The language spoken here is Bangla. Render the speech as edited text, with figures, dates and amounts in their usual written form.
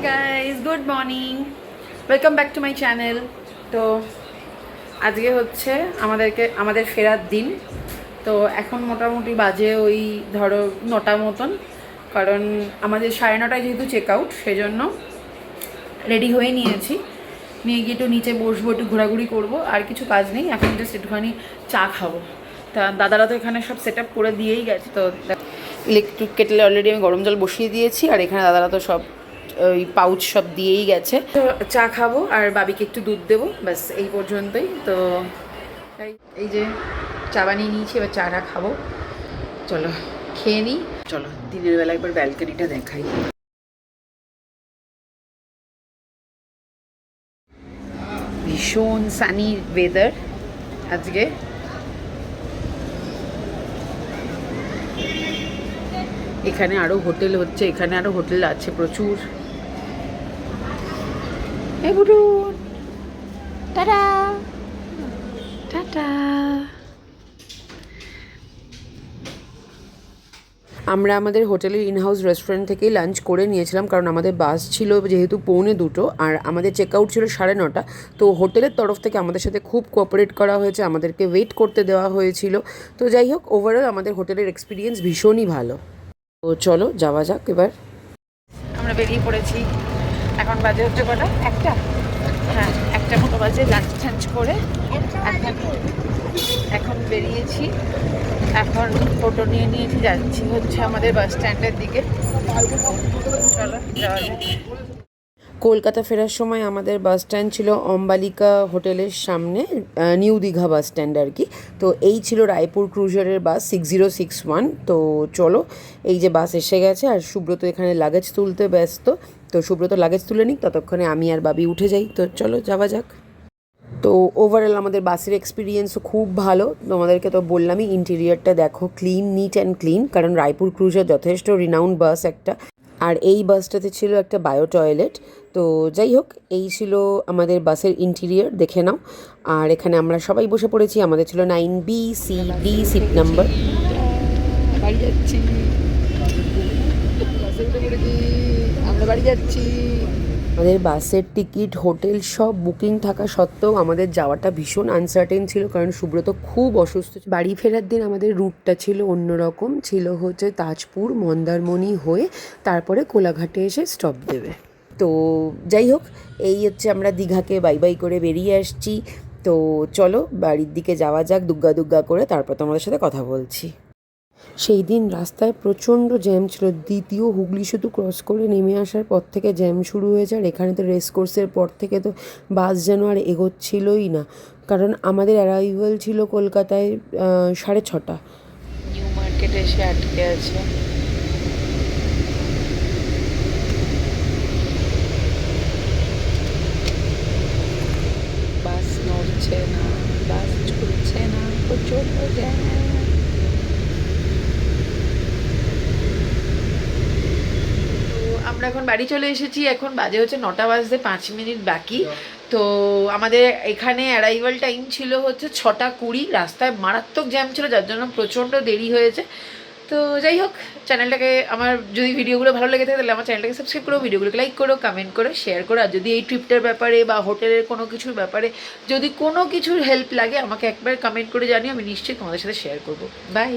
Guys, good morning, welcome back to my channel. তো আজকে হচ্ছে আমাদের ফেরার দিন। তো এখন মোটামুটি বাজে ওই ধরো 9টা মতন, কারণ আমাদের 9:30টায় যেহেতু চেক আউট, সেজন্য রেডি হয়ে নিয়েছি। নিয়ে গিয়ে একটু নিচে বসবো, একটু ঘোরাঘুরি করবো, আর কিছু কাজ নেই। এখন জাস্ট একটুখানি চা খাবো। তা দাদারা তো এখানে সব সেট আপ করে দিয়েই গেছে। তো ইলেকট্রিক কেটেলে অলরেডি আমি গরম জল বসিয়ে দিয়েছি, আর এখানে দাদারা তো সব ওই পাউচ সব দিয়েই গেছে। তো চা খাবো আর বাবিকে একটু দুধ দেবো, ব্যাস এই পর্যন্তই। তো এই যে চা বানিয়ে নিয়েছি, এবার চাটা খাবো। চলো খেয়ে নিই। চলো দিনের বেলা একবার ব্যালকনিটা দেখাই। ভীষণ সানি ওয়েদার আজকে। এখানে আরও হোটেল হচ্ছে, এখানে আরও হোটেল আছে প্রচুর। এই বুড়ুন, টাটা টাটা। আমরা আমাদের হোটেলের ইনহাউস রেস্টুরেন্ট থেকেই লাঞ্চ করে নিয়েছিলাম, কারণ আমাদের বাস ছিল যেহেতু 2:45 আর আমাদের চেক আউট ছিল 9:30। তো হোটেলের তরফ থেকে আমাদের সাথে খুব কোঅপারেট করা হয়েছে, আমাদেরকে ওয়েট করতে দেওয়া হয়েছিল। তো যাই হোক, ওভারঅল আমাদের হোটেলের এক্সপিরিয়েন্স ভীষণই ভালো। তো চলো যাওয়া যাক এবার। আমরা বেরিয়ে পড়েছি। এখন বাজে হচ্ছে কটা, 1টা। হ্যাঁ, 1টা মতো বাজে। লাঞ্চ টাঞ্চ করে এখন বেরিয়েছি। এখন টোটো নিয়ে নিয়েছি, যাচ্ছি হচ্ছে আমাদের বাস স্ট্যান্ডের দিকে। চলো যাওয়া যাক। কলকাতা ফেরার সময় আমাদের বাস স্ট্যান্ড ছিল অম্বালিকা হোটেলের সামনে, নিউ দীঘা বাস স্ট্যান্ড আর কি। তো এই ছিল রায়পুর ক্রুজারের বাস 6061। তো চলো, এই যে বাস এসে গেছে, আর সুব্রত এখানে লাগেজ তুলতে ব্যস্ত। তো সুব্রত লাগেজ তুলে নিক, ততক্ষণে আমি আর বাবি উঠে যাই। তো চলো যাওয়া যাক। তো ওভারঅল আমাদের বাসের এক্সপিরিয়েন্সও খুব ভালো। তোমাদেরকে তো বললামই, ইন্টেরিয়ারটা দেখো, ক্লিন, নিট অ্যান্ড ক্লিন, কারণ রায়পুর ক্রুজার যথেষ্ট রিনাউন্ড বাস একটা। আর এই বাসটাতে ছিল একটা বায়ো টয়লেট। তো যাই হোক, এই ছিল আমাদের বাসের ইন্টেরিয়ার, দেখে নাও। আর এখানে আমরা সবাই বসে পড়েছি। আমাদের ছিল 9BCD সিট নাম্বার। বাড়ি যাচ্ছি, আমরা বাড়ি যাচ্ছি। আমাদের বাসের টিকিট, হোটেল সব বুকিং থাকা সত্ত্বেও আমাদের যাওয়াটা ভীষণ আনসার্টেন ছিল, কারণ সুব্রত খুব অসুস্থ। বাড়ি ফেরার দিন আমাদের রুটটা ছিল অন্যরকম, ছিল হচ্ছে তাজপুর, মন্দারমণি হয়ে তারপরে কোলাঘাটে এসে স্টপ দেবে। তো যাই হোক, এই হচ্ছে আমরা দীঘাকে বাই বাই করে বেরিয়ে আসছি। তো চলো বাড়ির দিকে যাওয়া যাক দুগ্গা দুগ্গা করে, তারপর তোমাদের সাথে কথা বলছি। সেই দিন রাস্তায় প্রচণ্ড জ্যাম ছিল। দ্বিতীয় হুগলি সেতু ক্রস করে নেমে আসার পর থেকে জ্যাম শুরু হয়েছে। আর এখানে তো রেস কোর্সের পর থেকে তো বাস যেন আর এগোচ্ছিলই না, কারণ আমাদের অ্যারাইভাল ছিল কলকাতায় 6:30। নিউ মার্কেটে এসে আটকে আছে। বাস নড়ছে না, বাস চলছে না, প্রচণ্ড জ্যাম। আমরা এখন বাড়ি চলে এসেছি। এখন বাজে হচ্ছে 9টা বাজতে 5 মিনিট বাকি। তো আমাদের এখানে অ্যারাইভাল টাইম ছিল হচ্ছে 6:20। রাস্তায় মারাত্মক জ্যাম ছিল, যার জন্য প্রচণ্ড দেরি হয়েছে। তো যাই হোক, চ্যানেলটাকে, আমার যদি ভিডিওগুলো ভালো লেগে থাকে তাহলে আমার চ্যানেলটাকে সাবস্ক্রাইব করো, ভিডিওগুলোকে লাইক করো, কমেন্ট করো, শেয়ার করো। আর যদি এই ট্রিপটার ব্যাপারে বা হোটেলের কোনো কিছুর ব্যাপারে যদি কোনো কিছুর হেল্প লাগে, আমাকে একবার কমেন্ট করে জানিও, আমি নিশ্চয়ই তোমাদের সাথে শেয়ার করবো। বাই।